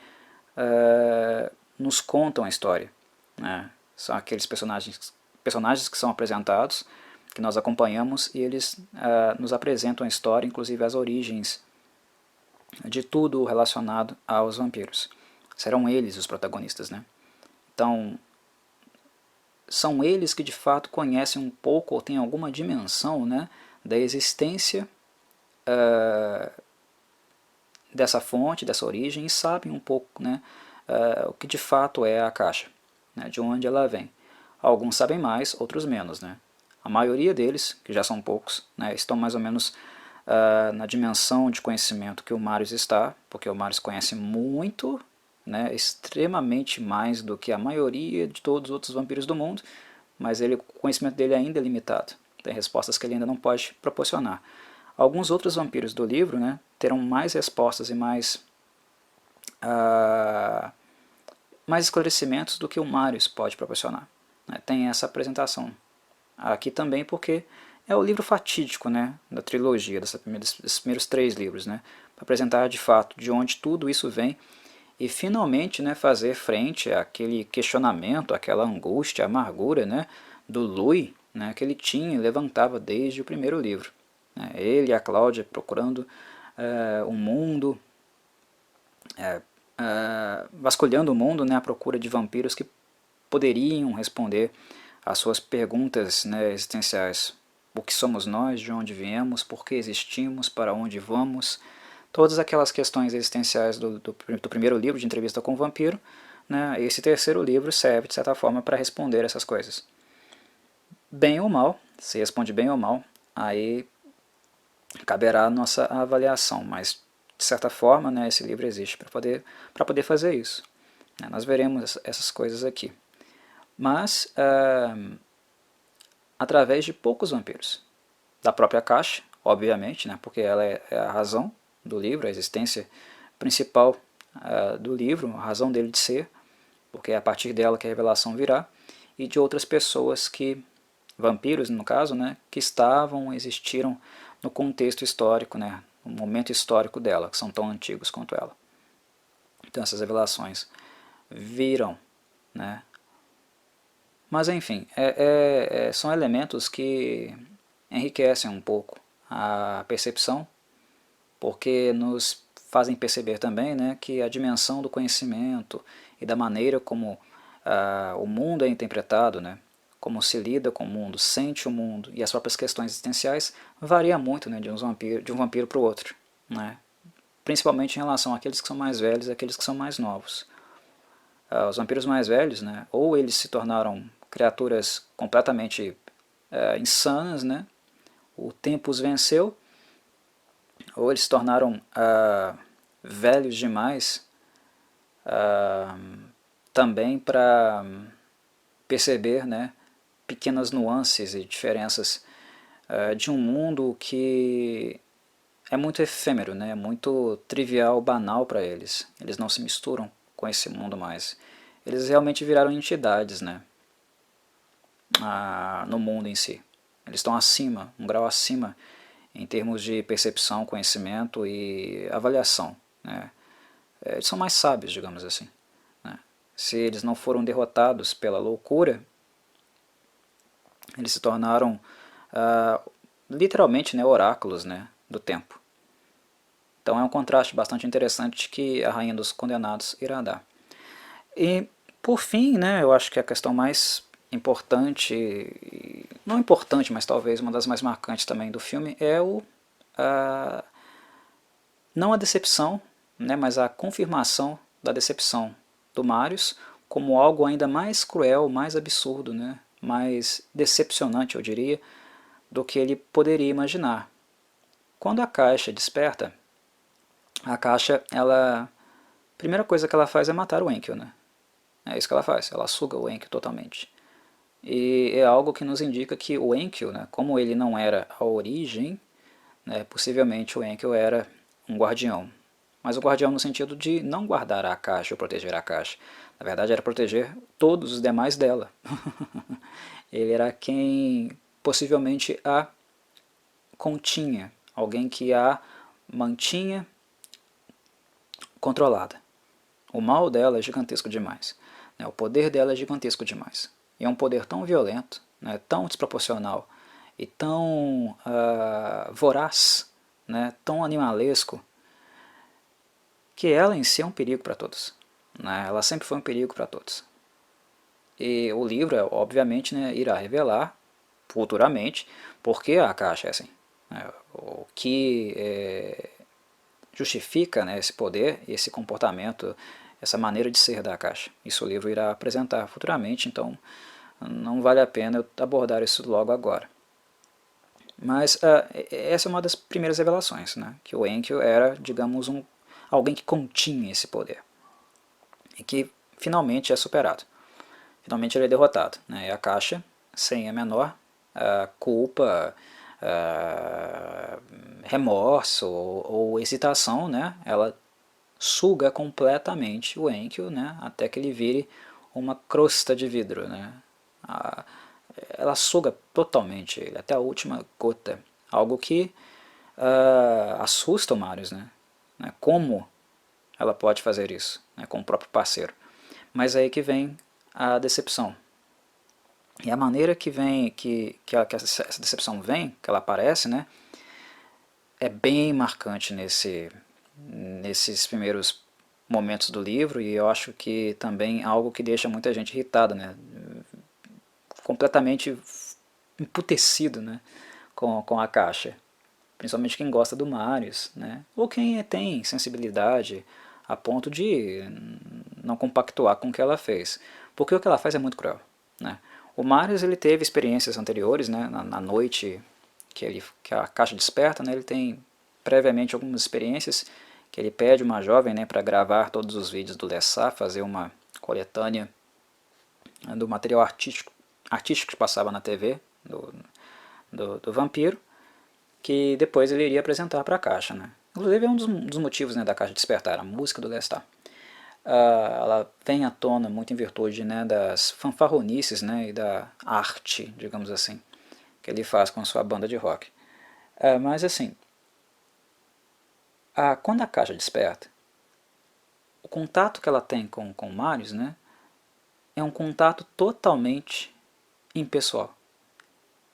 nos contam a história, né? São aqueles personagens que são apresentados, que nós acompanhamos, e eles nos apresentam a história, inclusive as origens de tudo relacionado aos vampiros. Serão eles os protagonistas, né? Então, são eles que de fato conhecem um pouco ou têm alguma dimensão, né, da existência dessa fonte, dessa origem, e sabem um pouco, né, o que de fato é a caixa, né, de onde ela vem. Alguns sabem mais, outros menos, né. A maioria deles, que já são poucos, né, estão mais ou menos na dimensão de conhecimento que o Marius está, porque o Marius conhece muito, né, extremamente mais do que a maioria de todos os outros vampiros do mundo, mas o conhecimento dele ainda é limitado. Tem respostas que ele ainda não pode proporcionar. Alguns outros vampiros do livro, né, terão mais respostas e mais esclarecimentos do que o Marius pode proporcionar. Né? Tem essa apresentação aqui também porque é o livro fatídico, né, da trilogia, desses primeiros 3 livros, né, para apresentar de fato de onde tudo isso vem e finalmente, né, fazer frente àquele questionamento, àquela angústia, amargura, né, do Louis, né, que ele tinha e levantava desde o primeiro livro. Né, ele e a Cláudia procurando o mundo, vasculhando o mundo, né, à procura de vampiros que poderiam responder às suas perguntas, né, existenciais. O que somos nós, de onde viemos, por que existimos, para onde vamos. Todas aquelas questões existenciais do primeiro livro de Entrevista com o Vampiro, né, esse terceiro livro serve, de certa forma, para responder essas coisas. Bem ou mal, se responde bem ou mal, aí caberá a nossa avaliação, mas de certa forma, né, esse livro existe para poder fazer isso. Né, nós veremos essas coisas aqui. Mas através de poucos vampiros. Da própria Caixa, obviamente, né, porque ela é a razão do livro, a existência principal do livro, a razão dele de ser, porque é a partir dela que a revelação virá, e de outras pessoas que, vampiros no caso, né, que existiram no contexto histórico, né, no momento histórico dela, que são tão antigos quanto ela. Então essas revelações viram, né. Mas enfim, são elementos que enriquecem um pouco a percepção, porque nos fazem perceber também, né, que a dimensão do conhecimento e da maneira como o mundo é interpretado, né, como se lida com o mundo, sente o mundo e as próprias questões existenciais varia muito, né, de um vampiro para o outro, né, principalmente em relação àqueles que são mais velhos e àqueles que são mais novos. Os vampiros mais velhos, né, ou eles se tornaram criaturas completamente insanas, né, o tempo os venceu, ou eles se tornaram velhos demais também para perceber, né, pequenas nuances e diferenças de um mundo que é muito efêmero, né, muito trivial, banal para eles. Eles não se misturam com esse mundo mais. Eles realmente viraram entidades, né, no mundo em si. Eles estão acima, um grau acima em termos de percepção, conhecimento e avaliação. Né? Eles são mais sábios, digamos assim. Né? Se eles não foram derrotados pela loucura, eles se tornaram literalmente, né, oráculos, né, do tempo. Então é um contraste bastante interessante que a Rainha dos Condenados irá dar. E por fim, né, eu acho que a questão mais importante, não importante, mas talvez uma das mais marcantes também do filme é não a decepção, né, mas a confirmação da decepção do Marius como algo ainda mais cruel, mais absurdo, né, mais decepcionante, eu diria, do que ele poderia imaginar. Quando a Caixa desperta, a Caixa, a primeira coisa que ela faz é matar o Enkill, né? É isso que ela faz, ela suga o Enkill totalmente. E é algo que nos indica que o Enkill, né, como ele não era a origem, né, possivelmente o Enkill era um guardião. Mas o guardião no sentido de não guardar a Caixa ou proteger a Caixa. Na verdade era proteger todos os demais dela. Ele era quem possivelmente a continha, alguém que a mantinha controlada. O mal dela é gigantesco demais, né? O poder dela é gigantesco demais. E é um poder tão violento, né, tão desproporcional e tão voraz, né, tão animalesco, que ela em si é um perigo para todos. Né? Ela sempre foi um perigo para todos. E o livro, obviamente, né, irá revelar futuramente por que a Caixa é assim. Né? O que justifica, né, esse poder, esse comportamento, essa maneira de ser da Caixa. Isso o livro irá apresentar futuramente, então não vale a pena eu abordar isso logo agora. Mas essa é uma das primeiras revelações, né? Que o Enkidu era, digamos, alguém que continha esse poder. E que finalmente é superado. Finalmente ele é derrotado. Né? E a Caixa, sem a menor culpa, remorso ou hesitação, né? Ela suga completamente o Enkidu, né? Até que ele vire uma crosta de vidro. Né? Ela suga totalmente ele, até a última gota. Algo que assusta o Marius, né? Como ela pode fazer isso, né? Com o próprio parceiro. Mas aí que vem a decepção. E a maneira que vem, que essa decepção vem, que ela aparece, né? É bem marcante nesses primeiros momentos do livro, e eu acho que também algo que deixa muita gente irritada, né? Completamente emputecido, né? Com a Caixa. Principalmente quem gosta do Marius, né? Ou quem tem sensibilidade a ponto de não compactuar com o que ela fez. Porque o que ela faz é muito cruel. Né? O Marius ele teve experiências anteriores, né? na noite que a Caixa desperta, né? Ele tem previamente algumas experiências que ele pede uma jovem, né, para gravar todos os vídeos do Lessard, fazer uma coletânea, né, do material artístico que passava na TV do vampiro, que depois ele iria apresentar para a Caixa. Né? Inclusive é um dos motivos, né, da Caixa despertar, a música do Lestat. Ela vem à tona muito em virtude, né, das fanfarronices, né, e da arte, digamos assim, que ele faz com a sua banda de rock. Mas assim, quando a Caixa desperta, o contato que ela tem com o Marius, né, é um contato totalmente impessoal.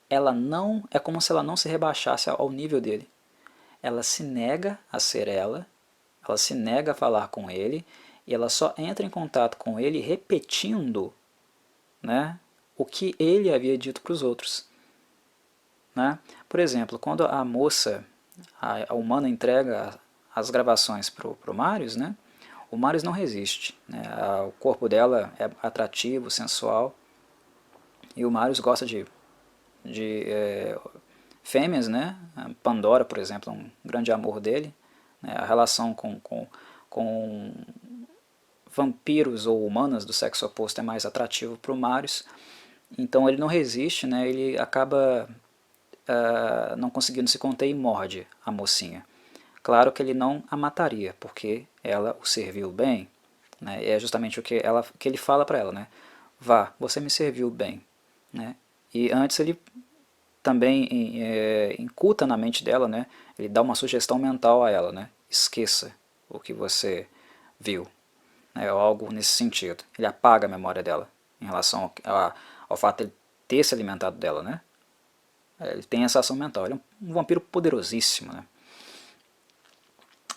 Ela não é como se ela não se rebaixasse ao nível dele. Ela se nega a ser ela se nega a falar com ele e ela só entra em contato com ele repetindo, né, o que ele havia dito para os outros. Né? Por exemplo, quando a moça, a humana, entrega as gravações para o Marius, né, o Marius não resiste. Né? O corpo dela é atrativo, sensual, e o Marius gosta de fêmeas, né? Pandora, por exemplo, é um grande amor dele. Né? A relação com vampiros ou humanas do sexo oposto é mais atrativo para o Marius. Então ele não resiste, né? Ele acaba não conseguindo se conter e morde a mocinha. Claro que ele não a mataria, porque ela o serviu bem. Né? É justamente o que ele fala para ela. Né? Vá, você me serviu bem. Né? E antes ele também incuta na mente dela, né? Ele dá uma sugestão mental a ela, né? Esqueça o que você viu, né? Ou algo nesse sentido. Ele apaga a memória dela em relação ao fato de ele ter se alimentado dela, né? Ele tem essa ação mental. Ele é um vampiro poderosíssimo, né?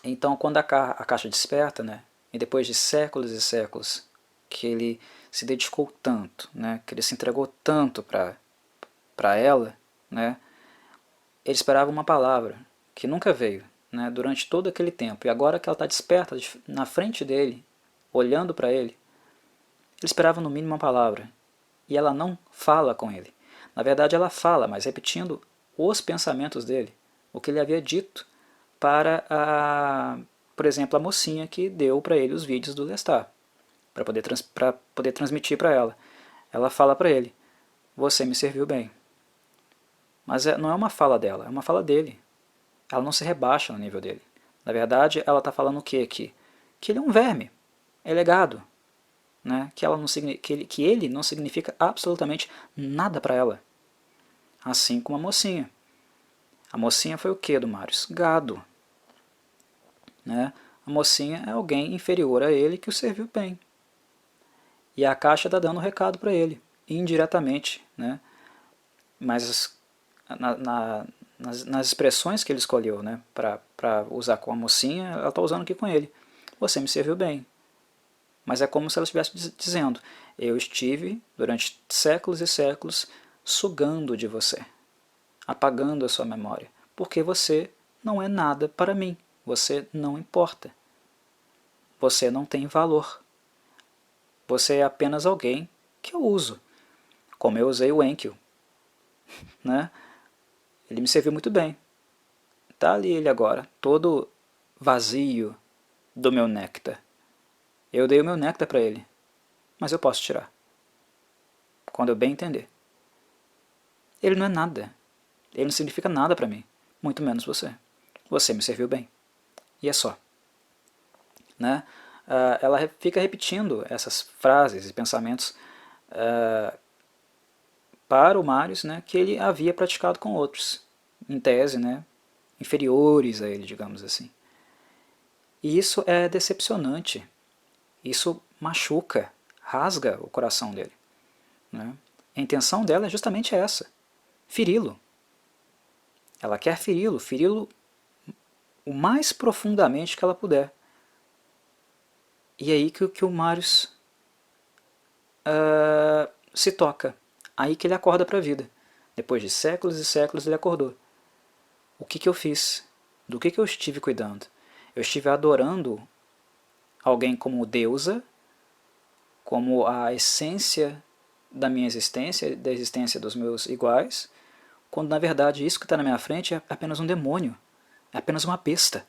Então, quando a Caixa desperta, né? E depois de séculos e séculos que ele se dedicou tanto, né? Que ele se entregou tanto para ela, né? Ele esperava uma palavra que nunca veio, né, durante todo aquele tempo. E agora que ela está desperta na frente dele, olhando para ele, ele esperava no mínimo uma palavra. E ela não fala com ele. Na verdade ela fala, mas repetindo os pensamentos dele, o que ele havia dito para, por exemplo, a mocinha que deu para ele os vídeos do Lestat, para poder transmitir para ela. Ela fala para ele, você me serviu bem. Mas não é uma fala dela, é uma fala dele. Ela não se rebaixa no nível dele. Na verdade, ela está falando o que aqui? Que ele é um verme, é legado. Né? Que ele não significa absolutamente nada para ela. Assim como a mocinha. A mocinha foi o que do Marius? Gado. Né? A mocinha é alguém inferior a ele que o serviu bem. E a Caixa está dando um recado para ele, indiretamente. Né? Mas nas expressões que ele escolheu, né, para usar com a mocinha, ela está usando aqui com ele. Você me serviu bem. Mas é como se ela estivesse dizendo, eu estive durante séculos e séculos sugando de você, apagando a sua memória, porque você não é nada para mim, você não importa, você não tem valor, você é apenas alguém que eu uso, como eu usei o Enkidu. Né? Ele me serviu muito bem. Está ali ele agora, todo vazio do meu néctar. Eu dei o meu néctar para ele, mas eu posso tirar, quando eu bem entender. Ele não é nada. Ele não significa nada para mim, muito menos você. Você me serviu bem. E é só. Né? Ela fica repetindo essas frases e pensamentos para o Marius, né, que ele havia praticado com outros, em tese, né, inferiores a ele, digamos assim. E isso é decepcionante. Isso machuca, rasga o coração dele. Né? A intenção dela é justamente essa, feri-lo. Ela quer feri-lo, feri-lo o mais profundamente que ela puder. E é aí que o Marius se toca. Aí que ele acorda para a vida. Depois de séculos e séculos ele acordou. O que eu fiz? Do que eu estive cuidando? Eu estive adorando alguém como deusa, como a essência da minha existência, da existência dos meus iguais, quando na verdade isso que está na minha frente é apenas um demônio, é apenas uma besta.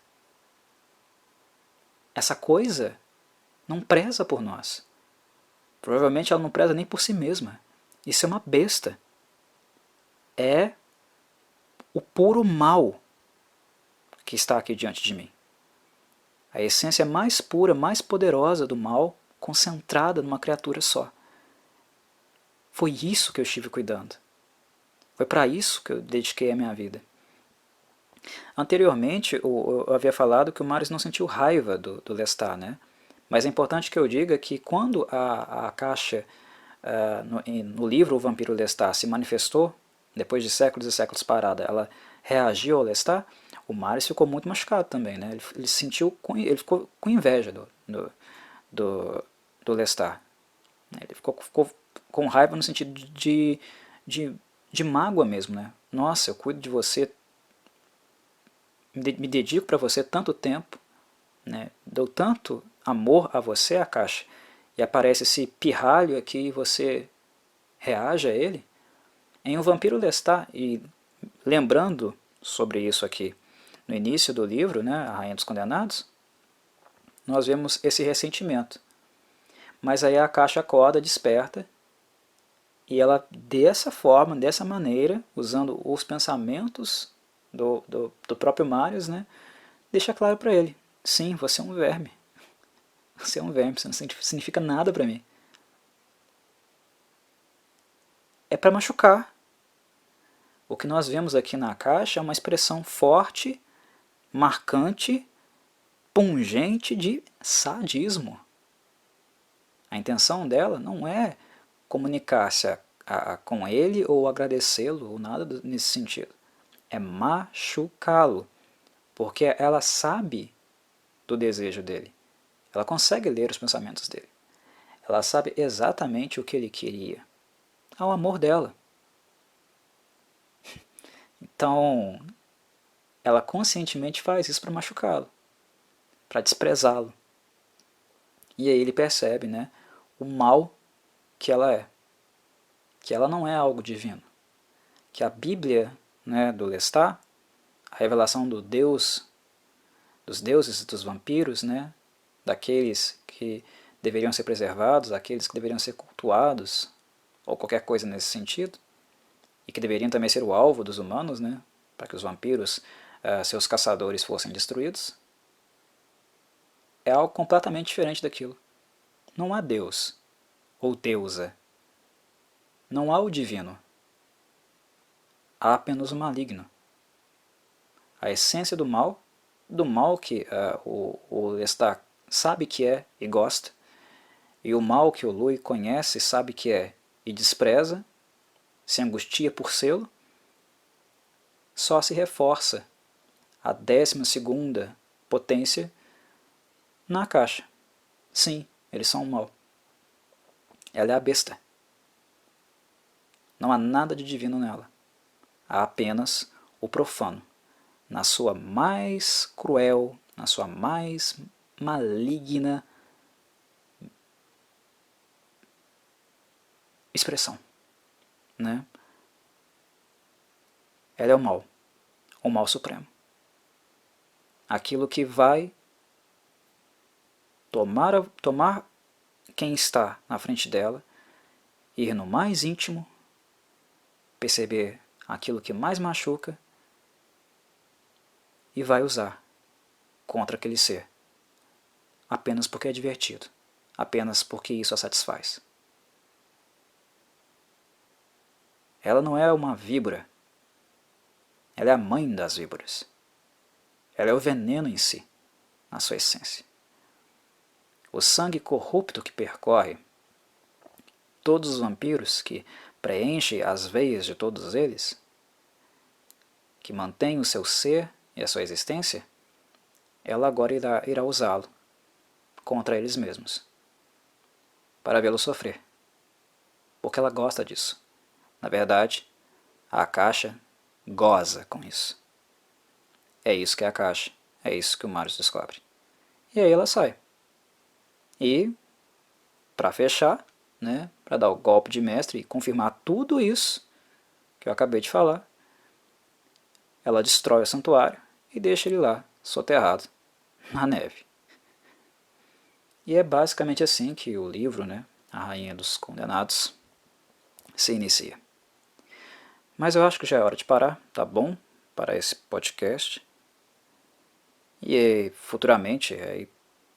Essa coisa não preza por nós. Provavelmente ela não preza nem por si mesma. Isso é uma besta. É o puro mal que está aqui diante de mim. A essência mais pura, mais poderosa do mal, concentrada numa criatura só. Foi isso que eu estive cuidando. Foi para isso que eu dediquei a minha vida. Anteriormente, eu havia falado que o Marius não sentiu raiva do Lestat, né? Mas é importante que eu diga que quando a Caixa, no livro O Vampiro Lestat, se manifestou, depois de séculos e séculos parada, ela reagiu ao Lestat, o Marius ficou muito machucado também, né? Ele ficou com inveja do Lestat. Ele ficou com raiva no sentido de mágoa mesmo, né? Nossa, eu cuido de você, me dedico para você tanto tempo, né? Dou tanto amor a você, a Caixa, e aparece esse pirralho aqui e você reage a ele. Em O Vampiro Lestat, e lembrando sobre isso aqui no início do livro, né, A Rainha dos Condenados, nós vemos esse ressentimento. Mas aí a Caixa acorda, desperta, e ela dessa forma, dessa maneira, usando os pensamentos do próprio Marius, né, deixa claro para ele, sim, você é um verme. Você é um verme, você não significa nada para mim. É para machucar. O que nós vemos aqui na Caixa é uma expressão forte, marcante, pungente de sadismo. A intenção dela não é comunicar-se com ele ou agradecê-lo ou nada nesse sentido. É machucá-lo, porque ela sabe do desejo dele. Ela consegue ler os pensamentos dele. Ela sabe exatamente o que ele queria. É o amor dela. Então, ela conscientemente faz isso para machucá-lo, para desprezá-lo. E aí ele percebe, né, o mal que ela é. Que ela não é algo divino. Que a Bíblia, né, do Lestat, a revelação do Deus, dos deuses e dos vampiros, né, daqueles que deveriam ser preservados, daqueles que deveriam ser cultuados, ou qualquer coisa nesse sentido, e que deveriam também ser o alvo dos humanos, né, para que os vampiros, seus caçadores, fossem destruídos, é algo completamente diferente daquilo. Não há Deus, ou deusa. Não há o divino. Há apenas o maligno. A essência do mal que o Lestat sabe que é e gosta, e o mal que o Louis conhece, sabe que é e despreza, se angustia por sê-lo, só se reforça a 12ª potência na Caixa. Sim, eles são o mal. Ela é a besta. Não há nada de divino nela. Há apenas o profano, na sua mais cruel, na sua mais maligna expressão. Né? Ela é o mal. o mal supremo. Aquilo que vai tomar quem está na frente dela, ir no mais íntimo, perceber aquilo que mais machuca e vai usar contra aquele ser, apenas porque é divertido, apenas porque isso a satisfaz. Ela não é uma víbora, ela é a mãe das víboras. Ela é o veneno em si, na sua essência. O sangue corrupto que percorre todos os vampiros, que preenche as veias de todos eles, que mantém o seu ser e a sua existência, ela agora irá usá-lo contra eles mesmos, para vê-lo sofrer, porque ela gosta disso. Na verdade, a caixa goza com isso. É isso que é a caixa, é isso que o Marius descobre. E aí ela sai. E, para fechar, né, para dar o golpe de mestre e confirmar tudo isso que eu acabei de falar, ela destrói o santuário e deixa ele lá, soterrado, na neve. E é basicamente assim que o livro, né, A Rainha dos Condenados, se inicia. Mas eu acho que já é hora de parar, tá bom? Para esse podcast. E futuramente,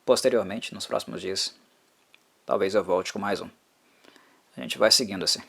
posteriormente, nos próximos dias, talvez eu volte com mais um. A gente vai seguindo assim.